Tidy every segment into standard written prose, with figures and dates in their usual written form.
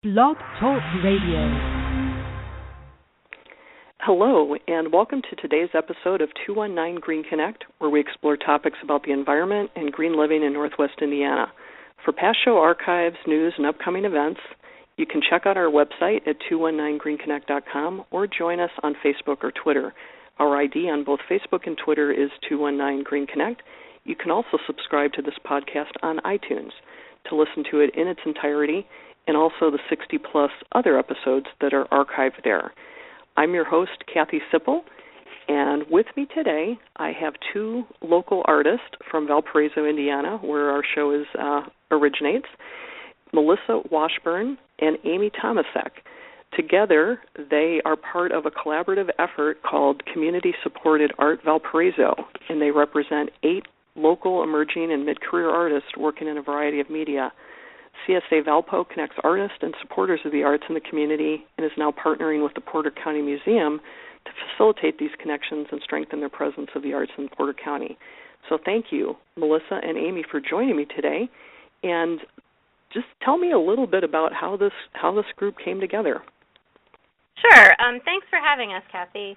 Blog Talk Radio. Hello, and welcome to today's episode of 219 GreenConnect, where we explore topics about the environment and green living in Northwest Indiana. For past show archives, news, and upcoming events, you can check out our website at 219greenconnect.com or join us on Facebook or Twitter. Our ID on both Facebook and Twitter is 219 GreenConnect. You can also subscribe to this podcast on iTunes to listen to it in its entirety, and also the 60-plus other episodes that are archived there. I'm your host, Kathy Sipple, and with me today I have two local artists from Valparaiso, Indiana, where our show originates, Melissa Washburn and Aimee Tomasek. Together, they are part of a collaborative effort called Community Supported Art Valparaiso, and they represent 8 local emerging and mid-career artists working in a variety of media. CSA Valpo connects artists and supporters of the arts in the community and is now partnering with the Porter County Museum to facilitate these connections and strengthen their presence of the arts in Porter County. So thank you, Melissa and Aimee, for joining me today. And just tell me a little bit about how this group came together. Sure. Thanks for having us, Kathy.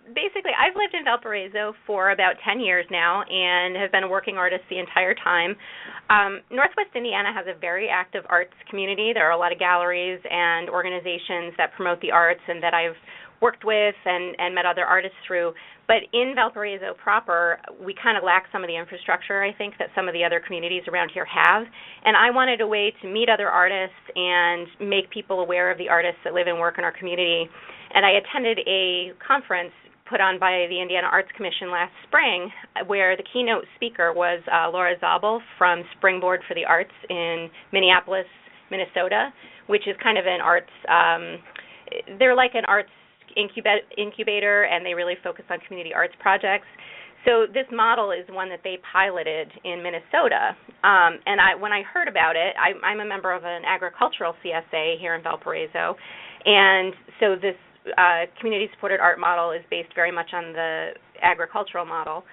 Basically, I've lived in Valparaiso for about 10 years now and have been a working artist the entire time. Northwest Indiana has a very active arts community. There are a lot of galleries and organizations that promote the arts and that I've worked with and met other artists through. But in Valparaiso proper, we kind of lack some of the infrastructure, I think, that some of the other communities around here have. And I wanted a way to meet other artists and make people aware of the artists that live and work in our community. And I attended a conference put on by the Indiana Arts Commission last spring where the keynote speaker was Laura Zabel from Springboard for the Arts in Minneapolis, Minnesota, which is kind of an arts, they're like an arts incubator, and they really focus on community arts projects. So this model is one that they piloted in Minnesota. And when I heard about it, I'm a member of an agricultural CSA here in Valparaiso, and so this community supported art model is based very much on the agricultural model.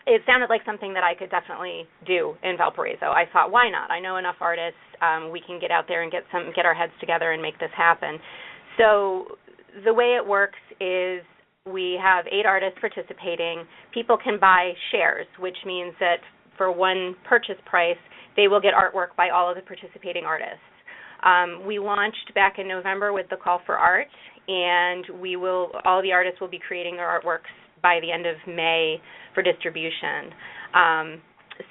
It sounded like something that I could definitely do in Valparaiso. I thought, why not? I know enough artists. We can get out there and get our heads together and make this happen. So the way it works is we have 8 artists participating. People can buy shares, which means that for one purchase price, they will get artwork by all of the participating artists. We launched back in November with the call for art, and all the artists will be creating their artworks by the end of May for distribution.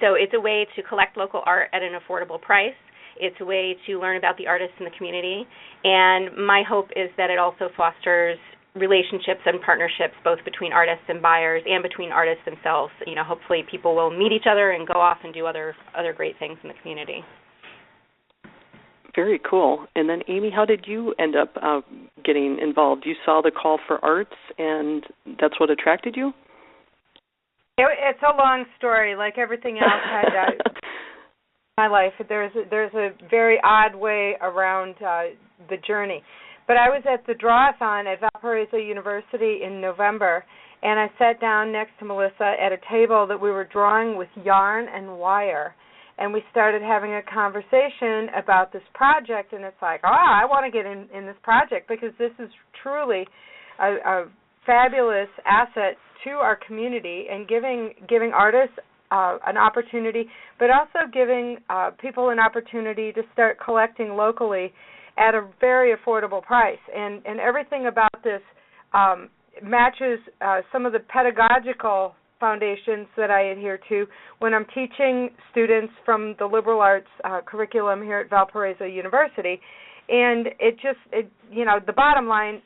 So it's a way to collect local art at an affordable price. It's a way to learn about the artists in the community, and my hope is that it also fosters relationships and partnerships both between artists and buyers and between artists themselves. You know, hopefully people will meet each other and go off and do other great things in the community. Very cool. And then, Aimee, how did you end up getting involved? You saw the call for arts, and that's what attracted you? It's a long story, like everything else had my life. There's a very odd way around the journey. But I was at the draw-a-thon at Valparaiso University in November, and I sat down next to Melissa at a table that we were drawing with yarn and wire. And we started having a conversation about this project, and it's like, I want to get in this project because this is truly a fabulous asset to our community and giving artists an opportunity, but also giving people an opportunity to start collecting locally at a very affordable price. And everything about this matches some of the pedagogical foundations that I adhere to when I'm teaching students from the liberal arts curriculum here at Valparaiso University. And the bottom line,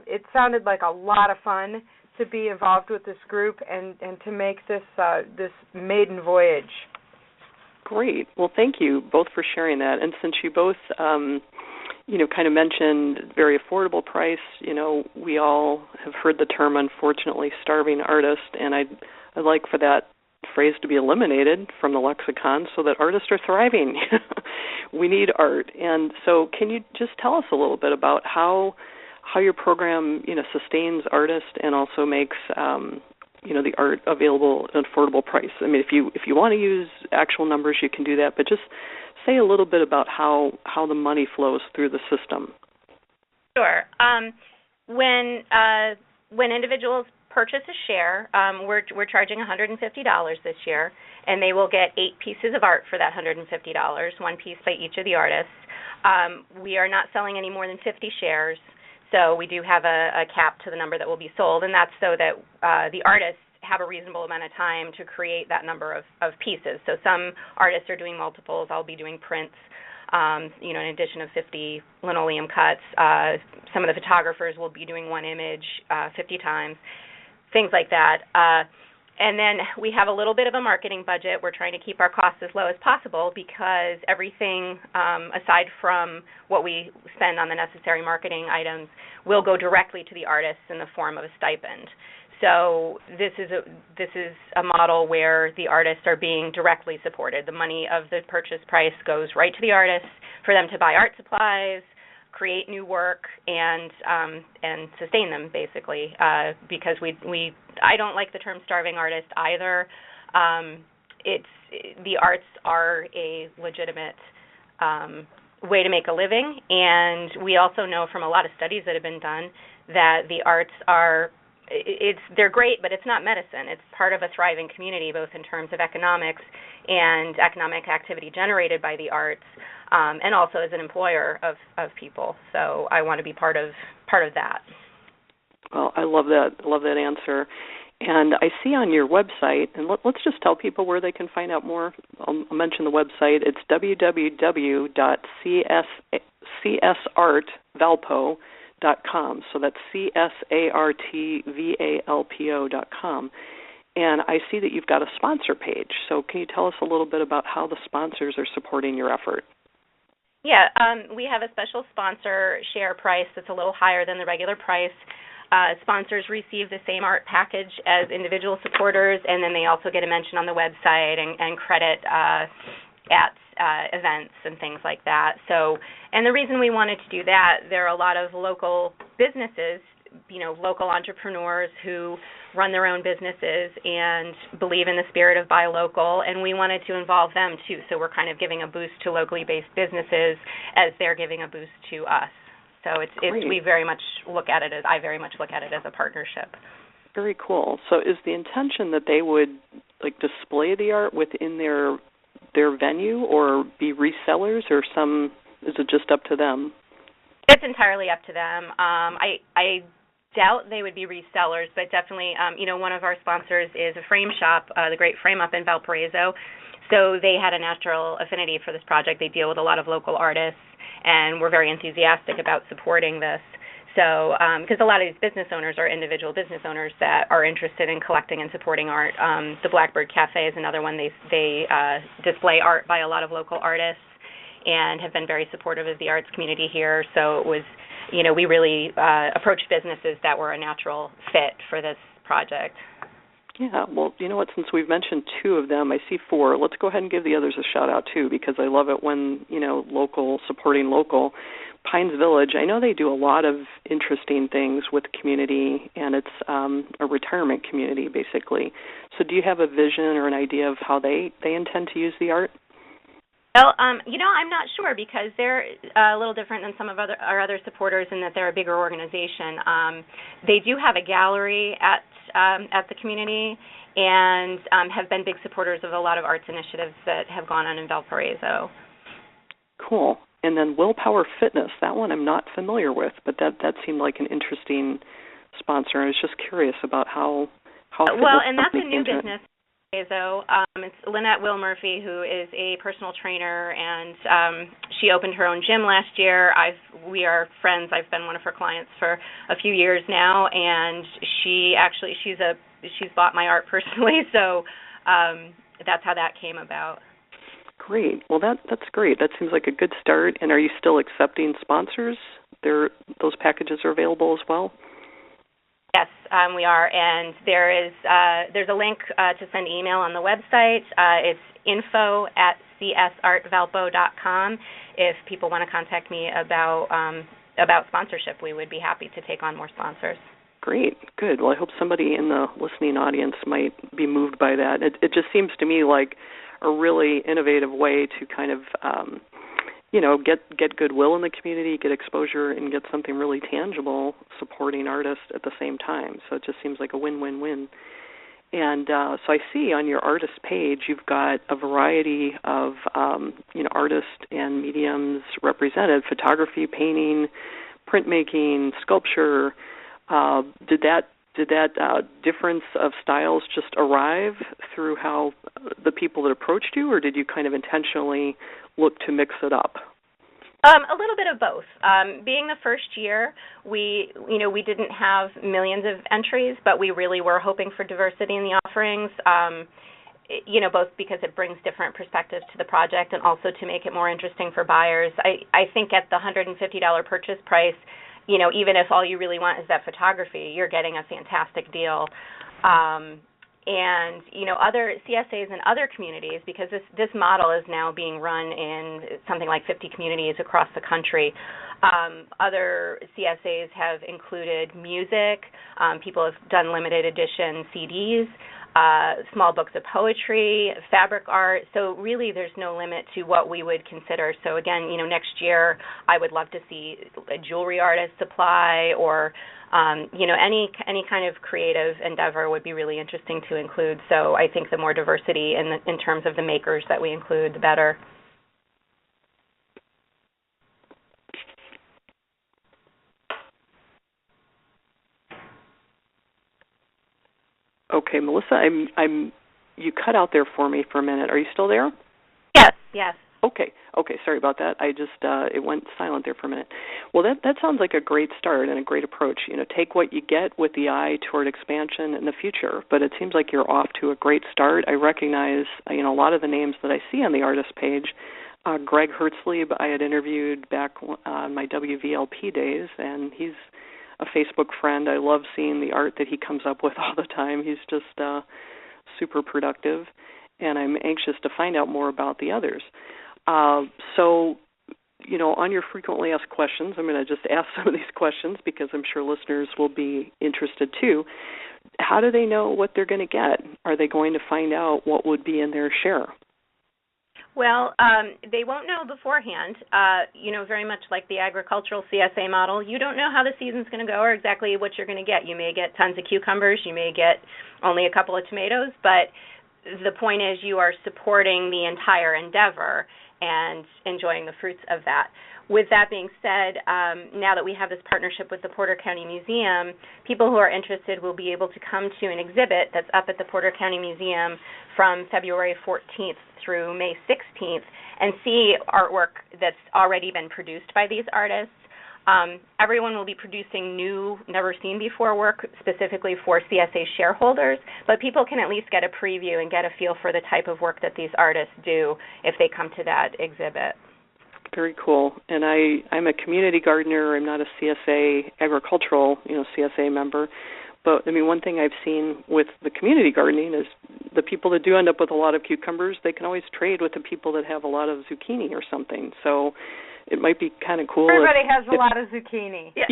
it sounded like a lot of fun to be involved with this group and to make this maiden voyage. Great. Well, thank you both for sharing that. And since you both, kind of mentioned very affordable price, we all have heard the term, unfortunately, starving artist, and I'd like for that phrase to be eliminated from the lexicon so that artists are thriving. We need art. And so can you just tell us a little bit about how your program, sustains artists and also makes, the art available at an affordable price? I mean, if you want to use actual numbers, you can do that, but just say a little bit about how the money flows through the system. Sure. When individuals purchase a share, we're charging $150 this year, and they will get 8 pieces of art for that $150, 1 piece by each of the artists. We are not selling any more than 50 shares, so we do have a cap to the number that will be sold, and that's so that the artists have a reasonable amount of time to create that number of pieces. So some artists are doing multiples. I'll be doing prints, in addition of 50 linoleum cuts. Some of the photographers will be doing one image 50 times, things like that. And then we have a little bit of a marketing budget. We're trying to keep our costs as low as possible because everything, aside from what we spend on the necessary marketing items, will go directly to the artists in the form of a stipend. So this is a model where the artists are being directly supported. The money of the purchase price goes right to the artists for them to buy art supplies, create new work, and sustain them, basically. Because I don't like the term starving artist either. The arts are a legitimate way to make a living, and we also know from a lot of studies that have been done that the arts they're great, but it's not medicine. It's part of a thriving community, both in terms of economics and economic activity generated by the arts, and also as an employer of people. So I want to be part of that. Well, I love that. I love that answer. And I see on your website, and let's just tell people where they can find out more. I'll mention the website. It's www.csartvalpo.com. So that's CSARTVALPO.com. And I see that you've got a sponsor page. So can you tell us a little bit about how the sponsors are supporting your effort? Yeah, we have a special sponsor share price that's a little higher than the regular price. Sponsors receive the same art package as individual supporters, and then they also get a mention on the website and credit at events and things like that. So, and the reason we wanted to do that, there are a lot of local businesses, local entrepreneurs who run their own businesses and believe in the spirit of buy local, and we wanted to involve them too. So we're kind of giving a boost to locally based businesses as they're giving a boost to us. So I very much look at it as a partnership. Very cool. So is the intention that they would display the art within their venue or be resellers, or is it just up to them? It's entirely up to them. I doubt they would be resellers, but definitely, one of our sponsors is a frame shop, the Great Frame up in Valparaiso. So they had a natural affinity for this project. They deal with a lot of local artists, and we're very enthusiastic about supporting this. So, because a lot of these business owners are individual business owners that are interested in collecting and supporting art. The Blackbird Cafe is another one. They display art by a lot of local artists and have been very supportive of the arts community here. So it was, we really approached businesses that were a natural fit for this project. Yeah, well, you know what, since we've mentioned 2 of them, I see 4. Let's go ahead and give the others a shout-out, too, because I love it when, local supporting local. Pines Village, I know they do a lot of interesting things with the community, and it's a retirement community, basically. So do you have a vision or an idea of how they intend to use the art? Well, I'm not sure because they're a little different than some of our other supporters in that they're a bigger organization. They do have a gallery at the community and have been big supporters of a lot of arts initiatives that have gone on in Valparaiso. Cool. And then Willpower Fitness, that one I'm not familiar with, but that seemed like an interesting sponsor. I was just curious about how well, and that's a new business. It's Lynette Will Murphy, who is a personal trainer, and she opened her own gym last year. We are friends. I've been one of her clients for a few years now, and she's bought my art personally, so that's how that came about. Great. Well, that's great. That seems like a good start. And are you still accepting sponsors? Those packages are available as well? Yes, we are, and there's a link to send email on the website. It's info@csartvalpo.com. If people want to contact me about sponsorship, we would be happy to take on more sponsors. Great, good. Well, I hope somebody in the listening audience might be moved by that. It just seems to me like a really innovative way to kind of get goodwill in the community, get exposure, and get something really tangible supporting artists at the same time. So it just seems like a win-win-win. And so I see on your artist page you've got a variety of artists and mediums represented: photography, painting, printmaking, sculpture. Did that difference of styles just arrive through how the people that approached you, or did you kind of intentionally look to mix it up? A little bit of both. Being the first year, we didn't have millions of entries, but we really were hoping for diversity in the offerings, both because it brings different perspectives to the project and also to make it more interesting for buyers. I think at the $150 purchase price, even if all you really want is that photography, you're getting a fantastic deal. And other CSAs in other communities, because this model is now being run in something like 50 communities across the country. Other CSAs have included music. People have done limited edition CDs, small books of poetry, fabric art. So really, there's no limit to what we would consider. So again, next year I would love to see a jewelry artist supply, or any kind of creative endeavor would be really interesting to include. So I think the more diversity in terms of the makers that we include, the better. Okay, Melissa, you cut out there for me for a minute. Are you still there? Yes. Okay, sorry about that. I just, it went silent there for a minute. Well, that sounds like a great start and a great approach. Take what you get with the eye toward expansion in the future, but it seems like you're off to a great start. I recognize, a lot of the names that I see on the artist page. Greg Hertzlieb I had interviewed back on my WVLP days, and he's a Facebook friend. I love seeing the art that he comes up with all the time. He's just super productive, and I'm anxious to find out more about the others. So, on your frequently asked questions, I'm going to just ask some of these questions because I'm sure listeners will be interested too. How do they know what they're going to get? Are they going to find out what would be in their share? Well, they won't know beforehand, very much like the agricultural CSA model. You don't know how the season's going to go or exactly what you're going to get. You may get tons of cucumbers. You may get only a couple of tomatoes. But the point is you are supporting the entire endeavor and enjoying the fruits of that. With that being said, now that we have this partnership with the Porter County Museum, people who are interested will be able to come to an exhibit that's up at the Porter County Museum from February 14th through May 16th and see artwork that's already been produced by these artists. Everyone will be producing new, never-seen-before work specifically for CSA shareholders, but people can at least get a preview and get a feel for the type of work that these artists do if they come to that exhibit. Very cool. And I'm a community gardener. I'm not a CSA agricultural, CSA member. But, one thing I've seen with the community gardening is the people that do end up with a lot of cucumbers, they can always trade with the people that have a lot of zucchini or something. So it might be kind of cool. Everybody has a lot of zucchini. Yeah.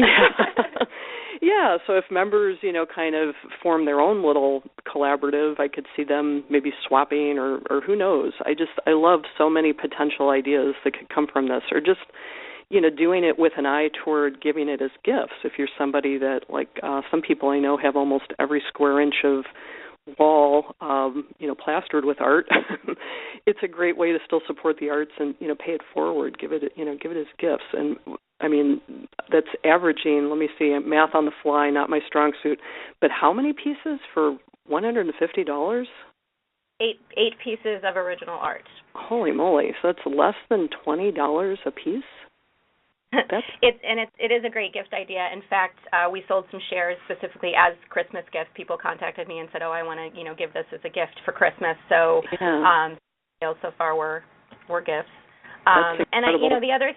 Yeah, so if members, kind of form their own little collaborative, I could see them maybe swapping or who knows. I love so many potential ideas that could come from this, or just, doing it with an eye toward giving it as gifts. If you're somebody that, like some people I know have almost every square inch of wall, plastered with art, it's a great way to still support the arts and, pay it forward, give it as gifts. And that's averaging, let me see, math on the fly, not my strong suit, but how many pieces for $150? 8 pieces of original art. Holy moly, so that's less than $20 a piece? It is a great gift idea. In fact, we sold some shares specifically as Christmas gifts. People contacted me and said, "Oh, I want to, give this as a gift for Christmas." So, so far we're gifts. And the other,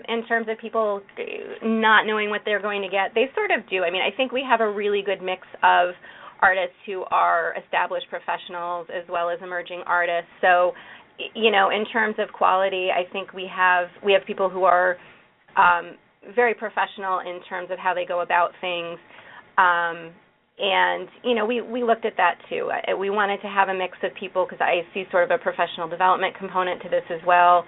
in terms of people not knowing what they're going to get, they sort of do. I think we have a really good mix of artists who are established professionals as well as emerging artists. So, in terms of quality, I think we have people who are very professional in terms of how they go about things, And, we looked at that too. We wanted to have a mix of people because I see sort of a professional development component to this as well.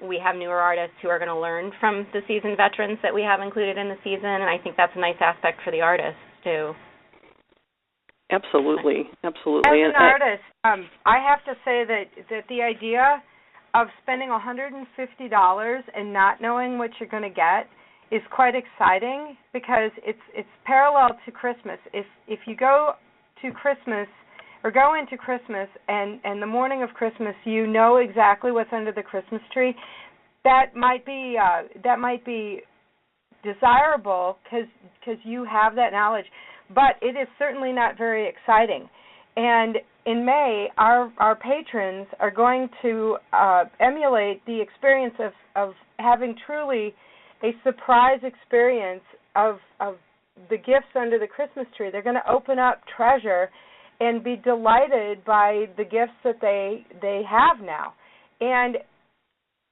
We have newer artists who are going to learn from the seasoned veterans that we have included in the season, and I think that's a nice aspect for the artists too. Absolutely. As an artist, I have to say that the idea of spending $150 and not knowing what you're going to get is quite exciting because it's parallel to Christmas. If you go to Christmas or go into Christmas and the morning of Christmas you know exactly what's under the Christmas tree, that might be desirable because you have that knowledge, but it is certainly not very exciting. And in May, our patrons are going to emulate the experience of having truly a surprise experience of the gifts under the Christmas tree. They're going to open up treasure and be delighted by the gifts that they have now. And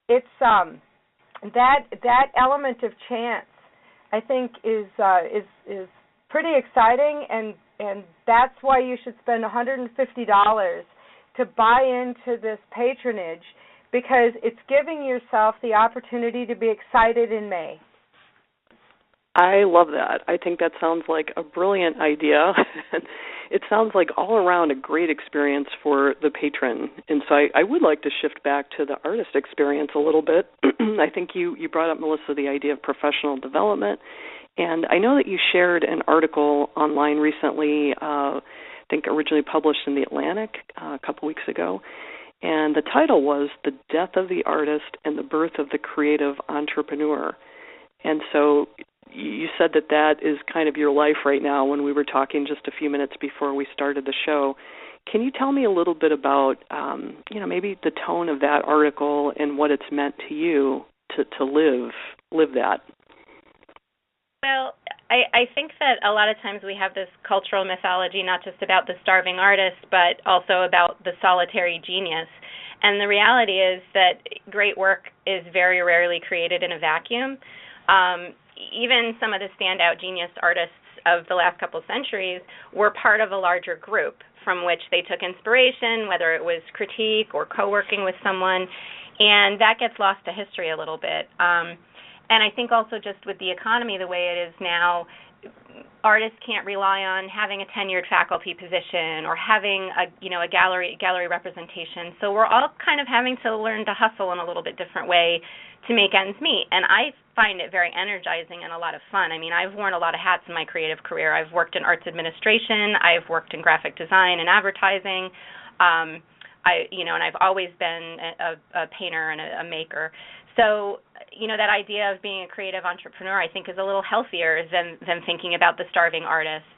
it's that element of chance, I think, is pretty exciting, and that's why you should spend $150 to buy into this patronage, because it's giving yourself the opportunity to be excited in May. I love that. I think that sounds like a brilliant idea. It sounds like all around a great experience for the patron. And so I would like to shift back to the artist experience a little bit. I think you brought up, Melissa, the idea of professional development. And I know that you shared an article online recently, I think originally published in the Atlantic a couple weeks ago. And the title was The Death of the Artist and the Birth of the Creative Entrepreneur. And so you said that is kind of your life right now when we were talking just a few minutes before we started the show. Can you tell me a little bit about, maybe the tone of that article and what it's meant to you to live that? Well, I think that a lot of times we have this cultural mythology, not just about the starving artist, but also about the solitary genius. And the reality is that great work is very rarely created in a vacuum. Even some of the standout genius artists of the last couple centuries were part of a larger group from which they took inspiration, whether it was critique or co-working with someone, and that gets lost to history a little bit. And I think also just with the economy the way it is now, artists can't rely on having a tenured faculty position or having a gallery representation. So we're all kind of having to learn to hustle in a little bit different way to make ends meet. And I find it very energizing and a lot of fun. I mean, I've worn a lot of hats in my creative career. I've worked in arts administration. I've worked in graphic design and advertising. And I've always been a painter and a maker. So, that idea of being a creative entrepreneur, I think, is a little healthier than thinking about the starving artist,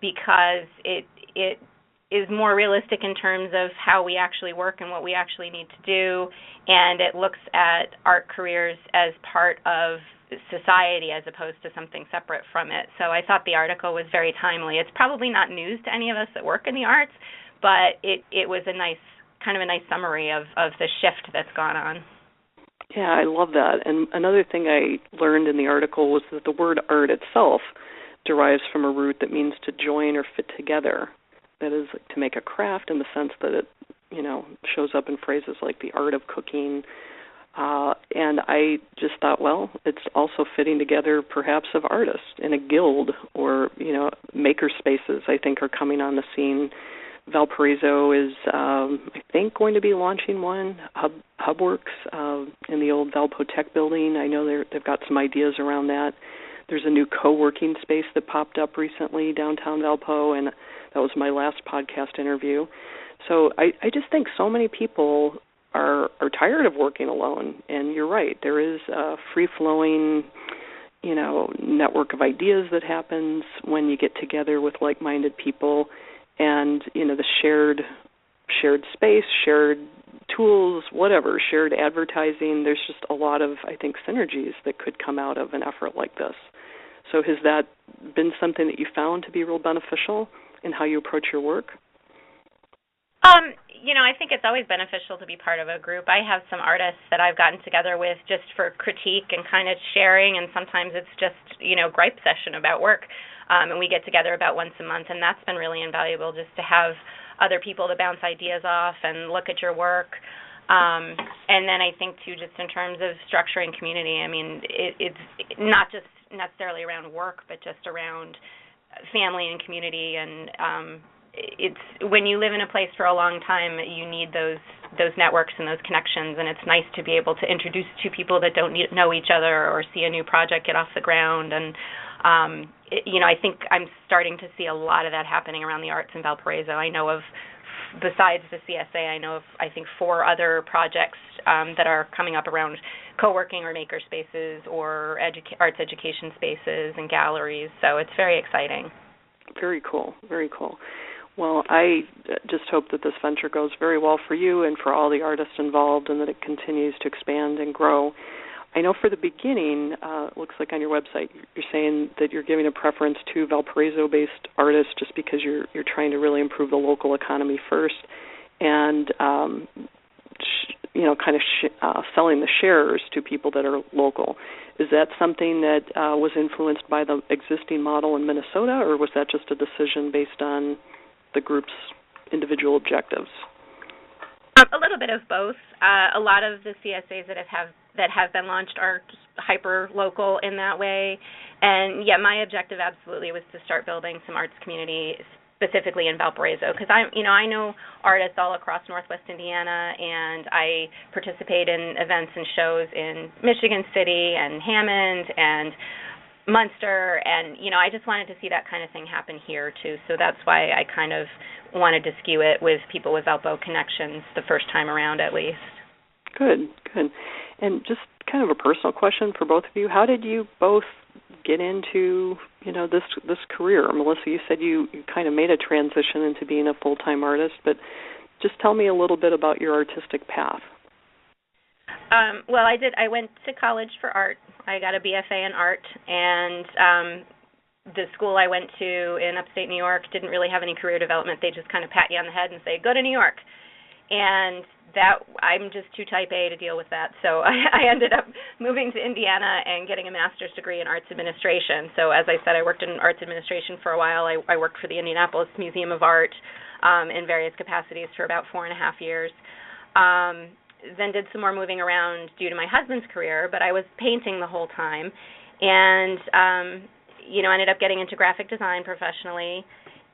because it is more realistic in terms of how we actually work and what we actually need to do, and it looks at art careers as part of society as opposed to something separate from it. So I thought the article was very timely. It's probably not news to any of us that work in the arts, but it was a nice summary of the shift that's gone on. Yeah, I love that. And another thing I learned in the article was that the word art itself derives from a root that means to join or fit together. That is, to make a craft in the sense that it, shows up in phrases like the art of cooking. And I just thought, well, it's also fitting together perhaps of artists in a guild or, maker spaces, I think, are coming on the scene. Valparaiso is, I think, going to be launching one, HubWorks, in the old Valpo Tech building. I know they've got some ideas around that. There's a new co-working space that popped up recently downtown Valpo, and that was my last podcast interview. So I just think so many people are tired of working alone, and you're right. There is a free-flowing, network of ideas that happens when you get together with like-minded people. And, the shared space, shared tools, whatever, shared advertising, there's just a lot of, I think, synergies that could come out of an effort like this. So has that been something that you found to be real beneficial in how you approach your work? I think it's always beneficial to be part of a group. I have some artists that I've gotten together with just for critique and kind of sharing, and sometimes it's just, gripe session about work. And we get together about once a month, and that's been really invaluable just to have other people to bounce ideas off and look at your work. And then I think, too, just in terms of structuring community, it's not just necessarily around work, but just around family and community. And it's when you live in a place for a long time, you need those networks and those connections, and it's nice to be able to introduce two people that don't know each other or see a new project get off the ground. And I think I'm starting to see a lot of that happening around the arts in Valparaiso. I know of, besides the CSA, I know of, I think, 4 other projects that are coming up around co-working or maker spaces or arts education spaces and galleries. So it's very exciting. Very cool, very cool. Well, I just hope that this venture goes very well for you and for all the artists involved, and that it continues to expand and grow. I know for the beginning, it looks like on your website, you're saying that you're giving a preference to Valparaiso-based artists just because you're trying to really improve the local economy first, and selling the shares to people that are local. Is that something that was influenced by the existing model in Minnesota, or was that just a decision based on the group's individual objectives? A little bit of both. A lot of the CSAs that have been launched are hyper local in that way, and my objective absolutely was to start building some arts community specifically in Valparaiso, because I know artists all across Northwest Indiana, and I participate in events and shows in Michigan City and Hammond and Munster, and I just wanted to see that kind of thing happen here too. So that's why I kind of wanted to skew it with people with Valpo connections the first time around, at least. Good. And just kind of a personal question for both of you: how did you both get into this career? Melissa, you said you kind of made a transition into being a full-time artist, but just tell me a little bit about your artistic path. Well, I did. I went to college for art. I got a BFA in art, and the school I went to in upstate New York didn't really have any career development. They just kind of pat you on the head and say, go to New York. And I'm just too type A to deal with that. So I ended up moving to Indiana and getting a master's degree in arts administration. So as I said, I worked in arts administration for a while. I worked for the Indianapolis Museum of Art in various capacities for about 4.5 years. Then did some more moving around due to my husband's career, but I was painting the whole time, and ended up getting into graphic design professionally.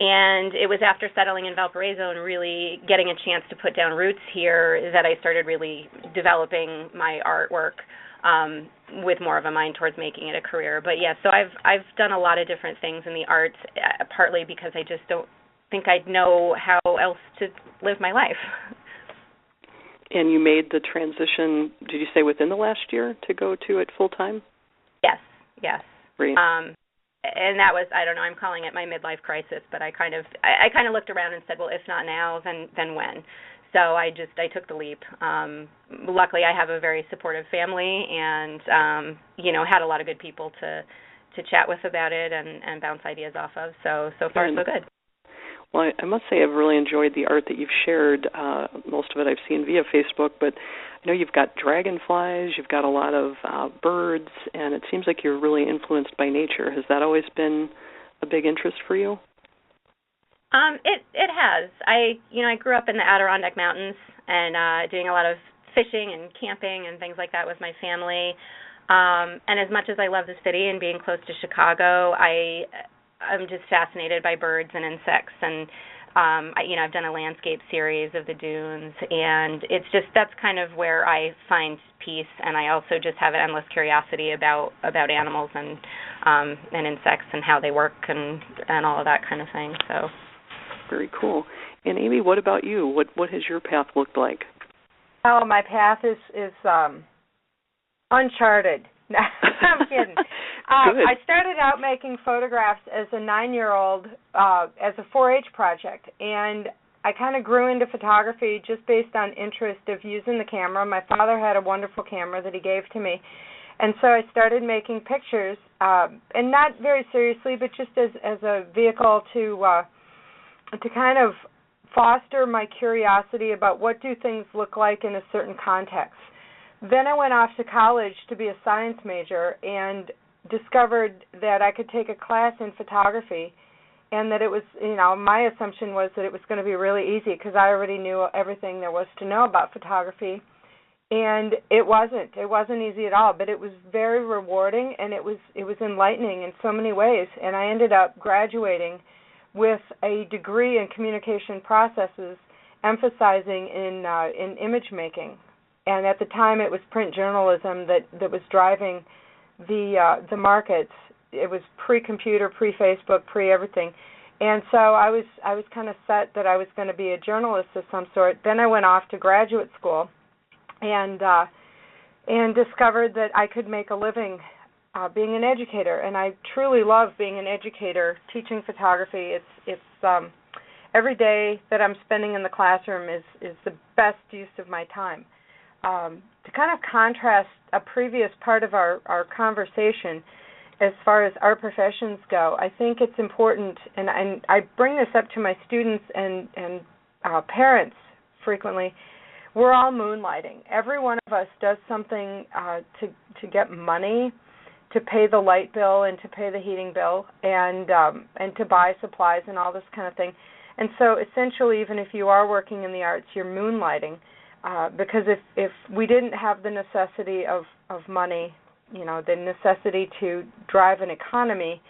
And it was after settling in Valparaiso and really getting a chance to put down roots here that I started really developing my artwork with more of a mind towards making it a career. But so I've done a lot of different things in the arts, partly because I just don't think I'd know how else to live my life. And you made the transition, did you say within the last year, to go to it full-time? Yes. Great. And that was, I don't know, I'm calling it my midlife crisis, but I kind of looked around and said, well, if not now, then when? So I took the leap. Luckily, I have a very supportive family, and had a lot of good people to chat with about it and bounce ideas off of. So far, so good. Well, I must say I've really enjoyed the art that you've shared. Most of it I've seen via Facebook, but I know you've got dragonflies, you've got a lot of birds, and it seems like you're really influenced by nature. Has that always been a big interest for you? It has. I grew up in the Adirondack Mountains and doing a lot of fishing and camping and things like that with my family. And as much as I love the city and being close to Chicago, I'm just fascinated by birds and insects, and I've done a landscape series of the dunes, and that's kind of where I find peace, and I also just have an endless curiosity about animals and insects and how they work and all of that kind of thing. So very cool. And Aimee, what about you? What has your path looked like? Oh, my path is uncharted. I'm kidding. I started out making photographs as a 9-year-old as a 4-H project, and I kind of grew into photography just based on interest of using the camera. My father had a wonderful camera that he gave to me, and so I started making pictures, and not very seriously, but just as a vehicle to kind of foster my curiosity about what do things look like in a certain context. Then I went off to college to be a science major and discovered that I could take a class in photography, and that it was, my assumption was that it was going to be really easy because I already knew everything there was to know about photography. And it wasn't. It wasn't easy at all, but it was very rewarding, and it was enlightening in so many ways. And I ended up graduating with a degree in communication processes, emphasizing in image making. And at the time, it was print journalism that was driving the markets. It was pre-computer, pre-Facebook, pre-everything. And so I was kind of set that I was going to be a journalist of some sort. Then I went off to graduate school and discovered that I could make a living being an educator. And I truly love being an educator, teaching photography. It's every day that I'm spending in the classroom is the best use of my time. To kind of contrast a previous part of our conversation as far as our professions go, I think it's important, and I bring this up to my students and parents frequently. We're all moonlighting. Every one of us does something to get money, to pay the light bill and to pay the heating bill, and to buy supplies and all this kind of thing. And so essentially, even if you are working in the arts, you're moonlighting. Because if we didn't have the necessity of money, the necessity to drive an economy,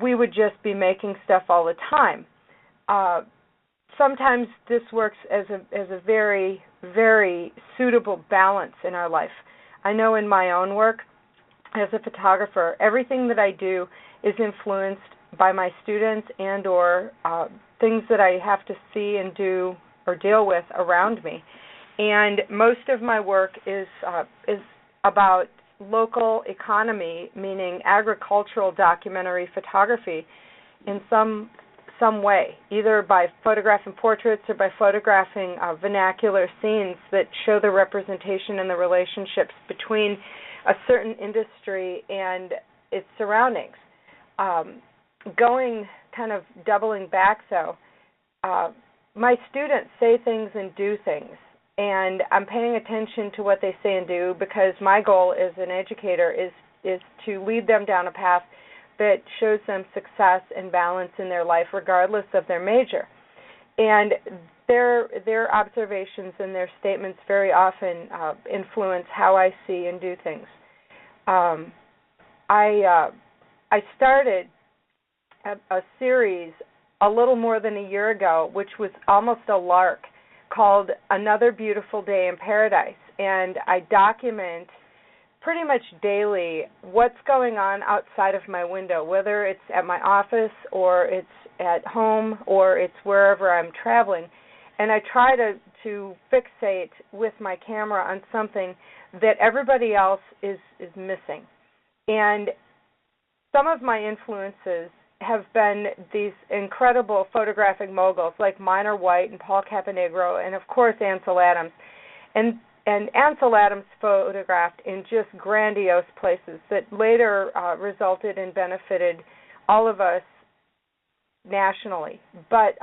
we would just be making stuff all the time. Sometimes this works as a very, very suitable balance in our life. I know in my own work as a photographer, everything that I do is influenced by my students and or things that I have to see and do or deal with around me. And most of my work is about local economy, meaning agricultural documentary photography in some way, either by photographing portraits or by photographing vernacular scenes that show the representation and the relationships between a certain industry and its surroundings. Doubling back, my students say things and do things, and I'm paying attention to what they say and do because my goal as an educator is to lead them down a path that shows them success and balance in their life regardless of their major. And their observations and their statements very often influence how I see and do things. I started a series a little more than a year ago, which was almost a lark, called Another Beautiful Day in Paradise. And I document pretty much daily what's going on outside of my window, whether it's at my office or it's at home or it's wherever I'm traveling. And I try to fixate with my camera on something that everybody else is missing. And some of my influences have been these incredible photographic moguls like Minor White and Paul Caponegro and, of course, Ansel Adams. And Ansel Adams photographed in just grandiose places that later resulted and benefited all of us nationally. But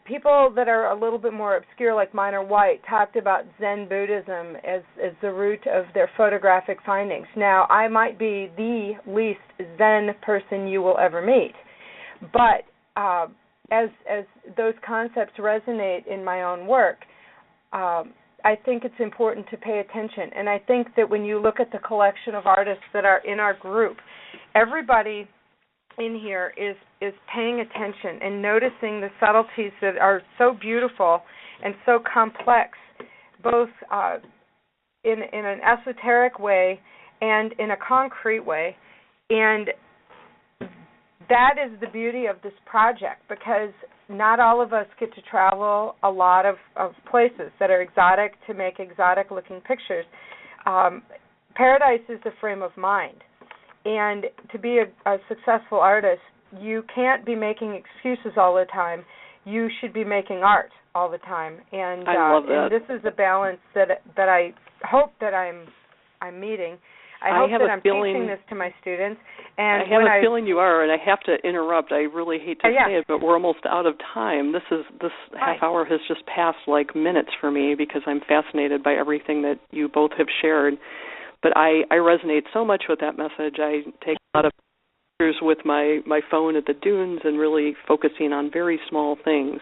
people that are a little bit more obscure, like Minor White, talked about Zen Buddhism as the root of their photographic findings. Now, I might be the least Zen person you will ever meet, but as those concepts resonate in my own work, I think it's important to pay attention. And I think that when you look at the collection of artists that are in our group, everybody in here is paying attention and noticing the subtleties that are so beautiful and so complex, both in an esoteric way and in a concrete way. And that is the beauty of this project, because not all of us get to travel a lot of places that are exotic to make exotic-looking pictures. Paradise is a frame of mind. And to be a successful artist, you can't be making excuses all the time. You should be making art all the time. And I love that. And this is a balance that I hope that I'm meeting. I hope that I'm teaching this to my students. And I have a feeling you are, and I have to interrupt. I really hate to say it, but we're almost out of time. This half hour has just passed like minutes for me because I'm fascinated by everything that you both have shared. But I resonate so much with that message. I take a lot of pictures with my phone at the dunes and really focusing on very small things.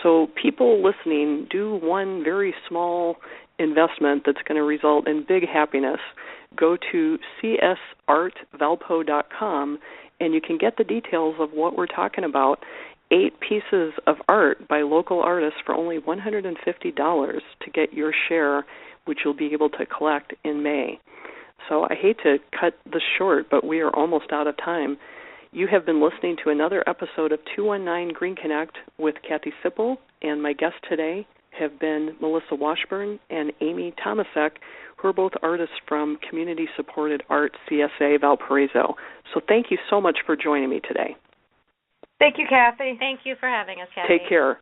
So people listening, do one very small investment that's going to result in big happiness. Go to csartvalpo.com and you can get the details of what we're talking about. 8 pieces of art by local artists for only $150 to get your share, which you'll be able to collect in May. So I hate to cut this short, but we are almost out of time. You have been listening to another episode of 219 GreenConnect with Kathy Sipple, and my guests today have been Melissa Washburn and Aimee Tomasek, who are both artists from Community Supported Art CSA Valparaiso. So thank you so much for joining me today. Thank you, Kathy. Thank you for having us, Kathy. Take care.